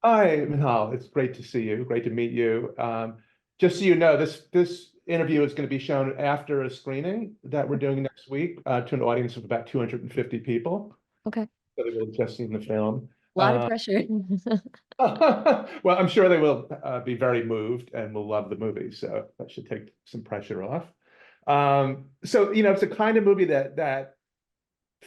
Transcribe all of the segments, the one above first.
Hi, Minhal. It's great to see you. Great to meet you. Just so you know, this interview is going to be shown after a screening that we're doing next week to an audience of about 250 people. Okay. So they will have just seen the film. A lot of pressure. Well, I'm sure they will be very moved and will love the movie. So that should take some pressure off. So it's a kind of movie that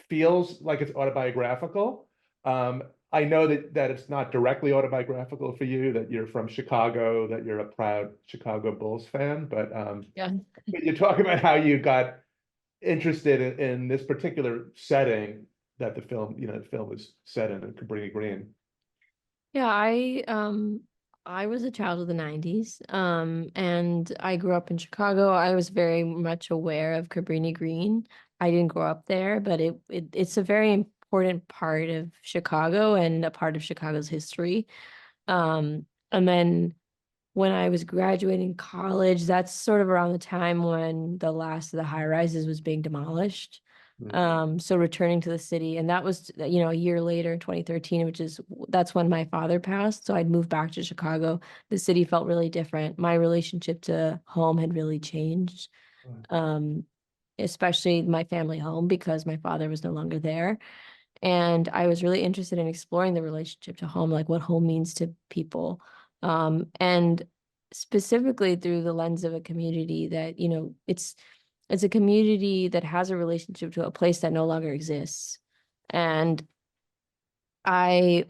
feels like it's autobiographical. Um, I know that it's not directly autobiographical for you, that you're from Chicago, that you're a proud Chicago Bulls fan, but Yeah. you talk about how you got interested in this particular setting that the film was set in Cabrini Green. Yeah, I was a child of the 90s. And I grew up in Chicago. I was very much aware of Cabrini Green. I didn't grow up there, but it's a very important part of Chicago and a part of Chicago's history. And then when I was graduating college, that's sort of around the time when the last of the high rises was being demolished. Mm. So returning to the city, and that was, a year later in 2013, that's when my father passed. So I'd moved back to Chicago. The city felt really different. My relationship to home had really changed. Right. Um, Especially my family home because my father was no longer there. And I was really interested in exploring the relationship to home, like what home means to people. And specifically through the lens of a community that, it's a community that has a relationship to a place that no longer exists. And I,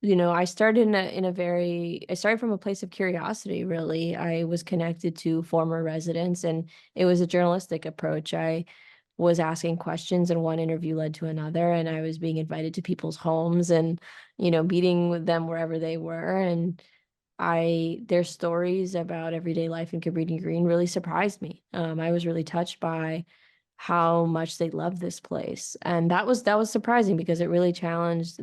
I started I started from a place of curiosity, really. I was connected to former residents, and it was a journalistic approach. I was asking questions, and one interview led to another, and I was being invited to people's homes and, meeting with them wherever they were. And their stories about everyday life in Cabrini Green really surprised me. I was really touched by how much they love this place. And that was surprising because it really challenged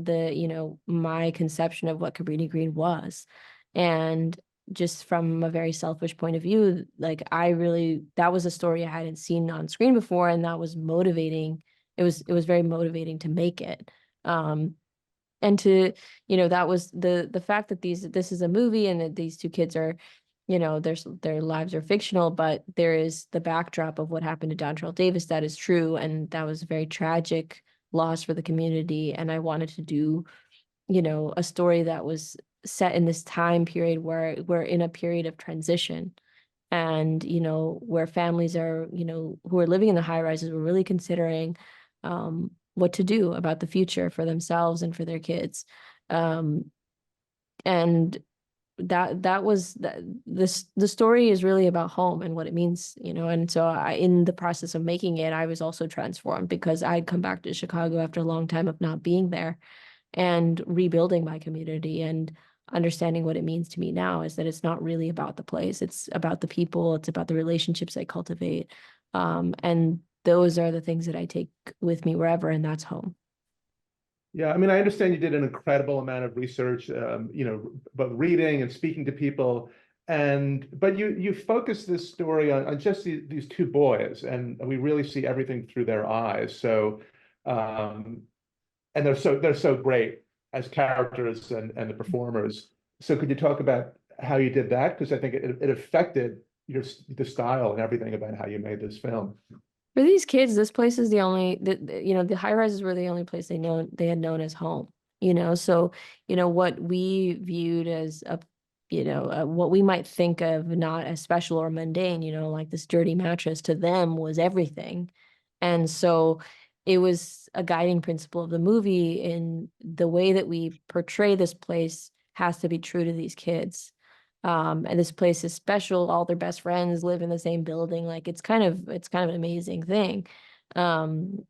my conception of what Cabrini Green was. And just from a very selfish point of view, like that was a story I hadn't seen on screen before, and that was motivating. It was very motivating to make it. And to, that was the fact that this is a movie and that these two kids are, their lives are fictional, but there is the backdrop of what happened to Dontrell Davis that is true, and that was a very tragic loss for the community. And I wanted to do, a story that was set in this time period where we're in a period of transition, and where families are, who are living in the high rises were really considering what to do about the future for themselves and for their kids. um and that was the story is really about home and what it means, and so in the process of making it, I was also transformed because I'd come back to Chicago after a long time of not being there and rebuilding my community and understanding what it means to me now is that it's not really about the place. It's about the people. It's about the relationships I cultivate. And those are the things that I take with me wherever, and that's home. Yeah, I mean, I understand you did an incredible amount of research, but reading and speaking to people, but you focus this story on just these two boys, and we really see everything through their eyes. So, um, and they're so great as characters and the performers. So, could you talk about how you did that? Because I think it affected the style and everything about how you made this film. For these kids, this place is the only, the high rises were the only place they had known as home. So what we viewed as what we might think of not as special or mundane, like this dirty mattress, to them was everything. And so it was a guiding principle of the movie in the way that we portray this place has to be true to these kids. And this place is special. All their best friends live in the same building. Like it's kind of an amazing thing. Um,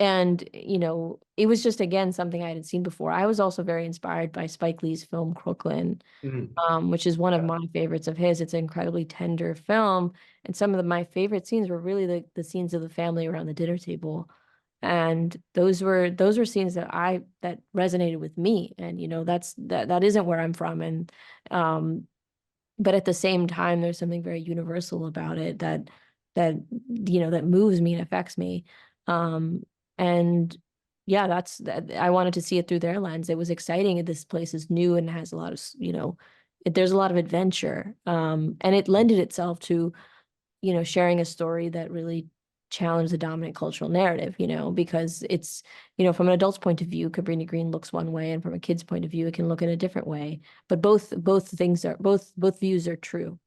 and it was just again something I hadn't seen before. I was also very inspired by Spike Lee's film Crooklyn, Mhm. which is one of Yeah. my favorites of his. It's an incredibly tender film, and some of my favorite scenes were really the scenes of the family around the dinner table. And those were scenes that resonated with me. And that isn't where I'm from. And um but at the same time, there's something very universal about it that that moves me and affects me. um and yeah, I wanted to see it through their lens. It was exciting, and this place is new and has a lot of, there's a lot of adventure. And it lended itself to, sharing a story that really challenged the dominant cultural narrative, because it's, from an adult's point of view, Cabrini Green looks one way, and from a kid's point of view, it can look in a different way. But both views are true.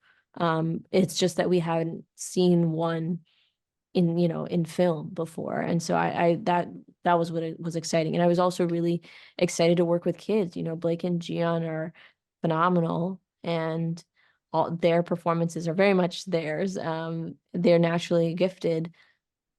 It's just that we haven't seen one in film before. And so that was what it was exciting. And I was also really excited to work with kids. Blake and Gian are phenomenal, and all their performances are very much theirs. They're naturally gifted,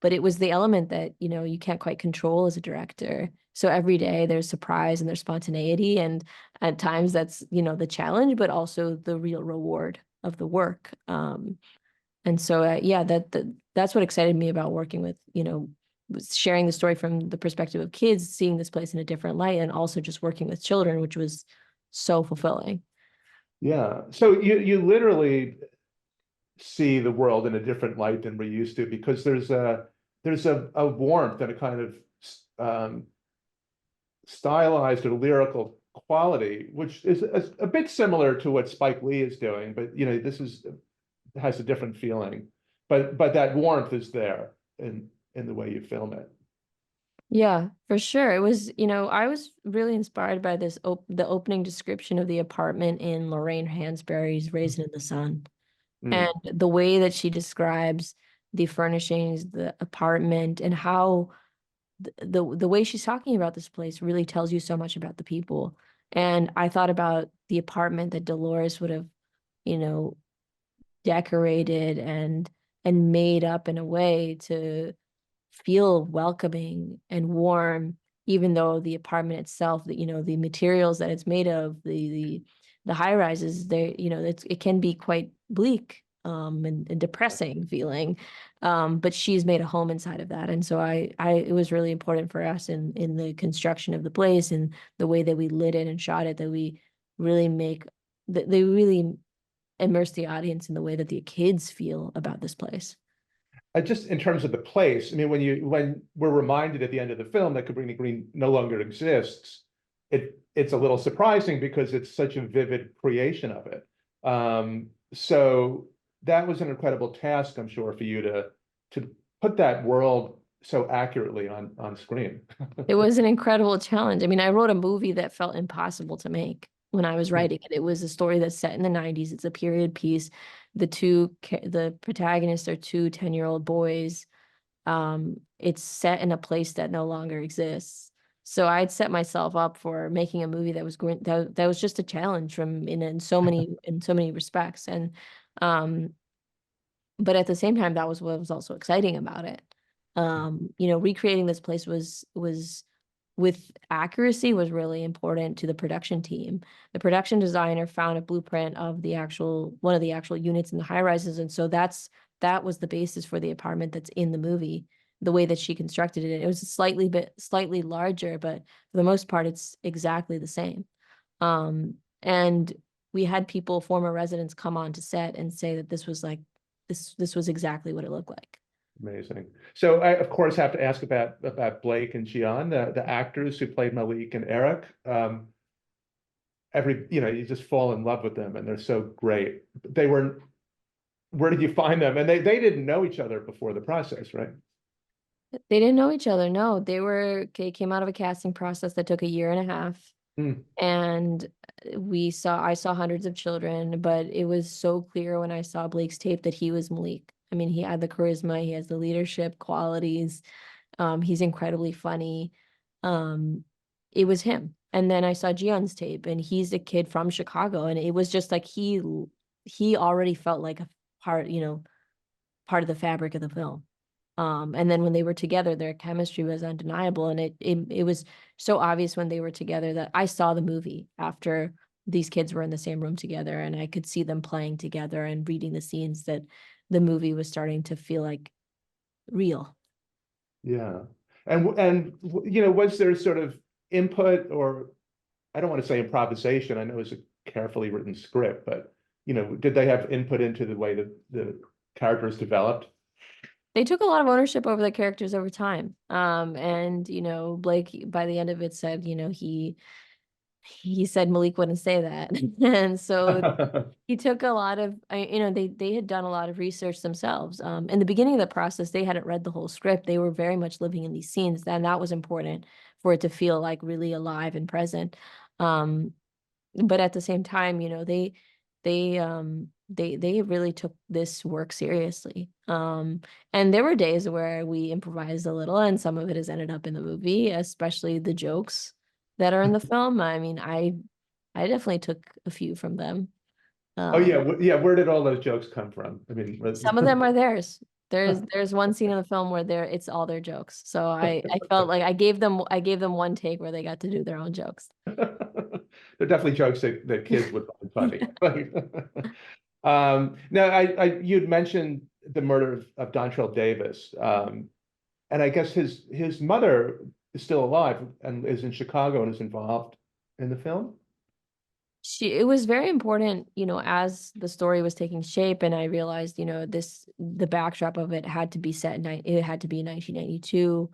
but it was the element that, you can't quite control as a director. So every day there's surprise and there's spontaneity, and at times that's, the challenge, but also the real reward of the work. And so, yeah, that's what excited me about working with, sharing the story from the perspective of kids, seeing this place in a different light, and also just working with children, which was so fulfilling. Yeah. So you literally see the world in a different light than we used to, because there's a warmth and a kind of stylized or lyrical quality, which is a bit similar to what Spike Lee is doing, but this has a different feeling. But that warmth is there in the way you film it. Yeah, for sure. It was, I was really inspired by the opening description of the apartment in Lorraine Hansberry's Raisin in the Sun. And the way that she describes the furnishings, the apartment, and how the way she's talking about this place really tells you so much about the people. And I thought about the apartment that Dolores would have, decorated and made up in a way to feel welcoming and warm, even though the apartment itself, that the materials that it's made of, the high rises, it can be quite bleak and depressing feeling. But she's made a home inside of that. And so it was really important for us in the construction of the place and the way that we lit it and shot it, that we really they really immerse the audience in the way that the kids feel about this place. Just in terms of the place, I mean, when we're reminded at the end of the film that Cabrini Green no longer exists, it's a little surprising because it's such a vivid creation of it. So that was an incredible task, I'm sure, for you to put that world so accurately on screen. It was an incredible challenge. I mean, I wrote a movie that felt impossible to make when I was writing it. It was a story that's set in the 90s. It's a period piece. The protagonists are two 10-year-old boys. It's set in a place that no longer exists. So I'd set myself up for making a movie that was that was just a challenge in so many respects. And but at the same time, that was what was also exciting about it. Recreating this place was with accuracy was really important to the production team. The production designer found a blueprint of one of the actual units in the high rises. And so that was the basis for the apartment that's in the movie, the way that she constructed it. It was slightly larger, but for the most part, it's exactly the same. And we had former residents come on to set and say that this was exactly what it looked like. Amazing. So I, of course, have to ask about Blake and Gian, the actors who played Malik and Eric. You just fall in love with them, and they're so great. Where did you find them? And they didn't know each other before the process, right? They didn't know each other. No, they came out of a casting process that took a year and a half. And I saw hundreds of children, but it was so clear when I saw Blake's tape that he was Malik. I mean, he had the charisma, he has the leadership qualities. He's incredibly funny. It was him. And then I saw Gian's tape, and he's a kid from Chicago, and it was just like he already felt like a part of the fabric of the film. And then when they were together, their chemistry was undeniable, and it was so obvious when they were together that I saw the movie after these kids were in the same room together, and I could see them playing together and reading the scenes, that the movie was starting to feel like real. Yeah. And was there sort of input, or I don't want to say improvisation, I know it's a carefully written script, but did they have input into the way that the characters developed? they took a lot of ownership over the characters over time. And Blake by the end of it said, he said Malik wouldn't say that. And so he took a lot of, they had done a lot of research themselves. In the beginning of the process, they hadn't read the whole script. They were very much living in these scenes, and that was important for it to feel like really alive and present. But at the same time, they really took this work seriously. And there were days where we improvised a little, and some of it has ended up in the movie, especially the jokes that are in the film. I mean, I definitely took a few from them. Oh yeah, yeah. Where did all those jokes come from? I mean, Some of them are theirs. There's one scene in the film where it's all their jokes. So I felt like I gave them one take where they got to do their own jokes. They're definitely jokes that kids would find funny. Now, you'd mentioned the murder of Dontrell Davis, and I guess his mother is still alive and is in Chicago and is involved in the film. It was very important, as the story was taking shape, and I realized, the backdrop of it had to be set it had to be 1992.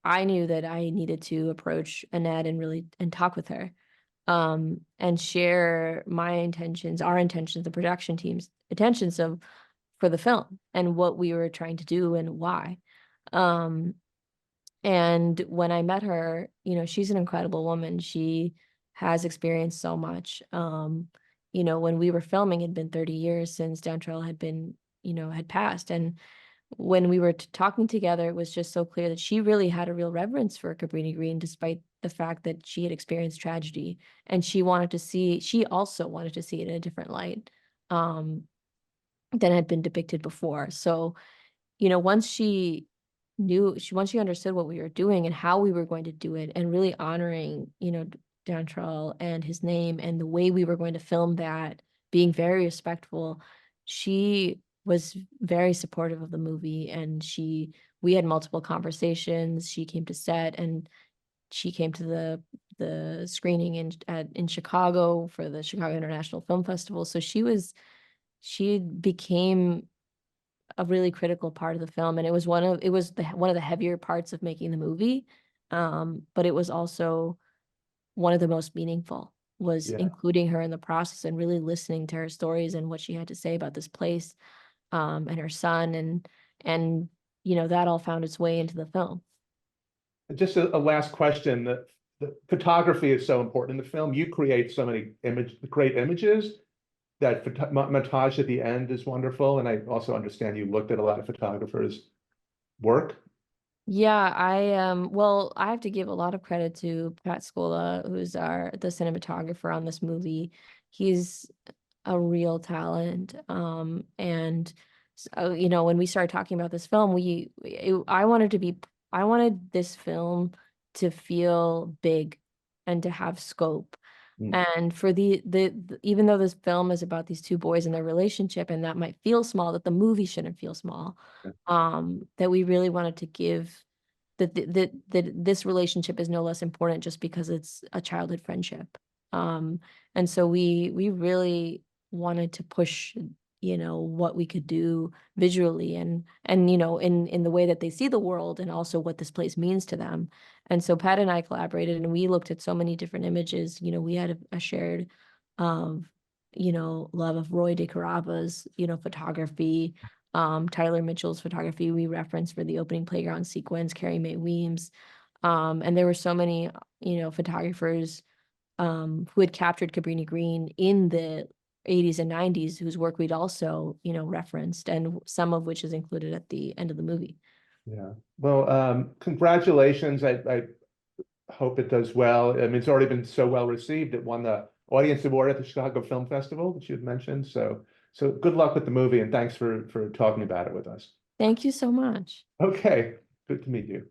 I knew that I needed to approach Annette and talk with her, and share my intentions, our intentions, the production team's intentions for the film and what we were trying to do and why. And when I met her, she's an incredible woman. She has experienced so much. When we were filming, it had been 30 years since Dontrell had passed. And when we were talking together, it was just so clear that she really had a real reverence for Cabrini Green, despite the fact that she had experienced tragedy. And she also wanted to see it in a different light, than had been depicted before. So, once she understood what we were doing and how we were going to do it, and really honoring, Dontrell and his name and the way we were going to film that, being very respectful, she was very supportive of the movie. And we had multiple conversations. She came to set, and she came to the screening in Chicago for the Chicago International Film Festival. So she became a really critical part of the film, and it was one of the heavier parts of making the movie, but it was also one of the most meaningful, was including her in the process and really listening to her stories and what she had to say about this place, and her son, and that all found its way into the film. Just a last question. The photography is so important in the film. You create so many great images. That montage at the end is wonderful. And I also understand you looked at a lot of photographers' work. Yeah, well, I have to give a lot of credit to Pat Scola, who's the cinematographer on this movie. He's a real talent. And so, when we started talking about this film, I wanted this film to feel big and to have scope. And for even though this film is about these two boys and their relationship, and that might feel small, that the movie shouldn't feel small, that we really wanted to give that this relationship is no less important just because it's a childhood friendship. And so we really wanted to push, what we could do visually and in the way that they see the world, and also what this place means to them. And so Pat and I collaborated, and we looked at so many different images. We had a shared love of Roy DeCarava's photography, Tyler Mitchell's photography we referenced for the opening playground sequence, Carrie Mae Weems, and there were so many photographers who had captured Cabrini Green in the 80s and 90s, whose work we'd also, referenced, and some of which is included at the end of the movie. Yeah. Well, congratulations. I hope it does well. I mean, it's already been so well received. It won the Audience Award at the Chicago Film Festival, which you had mentioned. So good luck with the movie, and thanks for talking about it with us. Thank you so much. Okay. Good to meet you.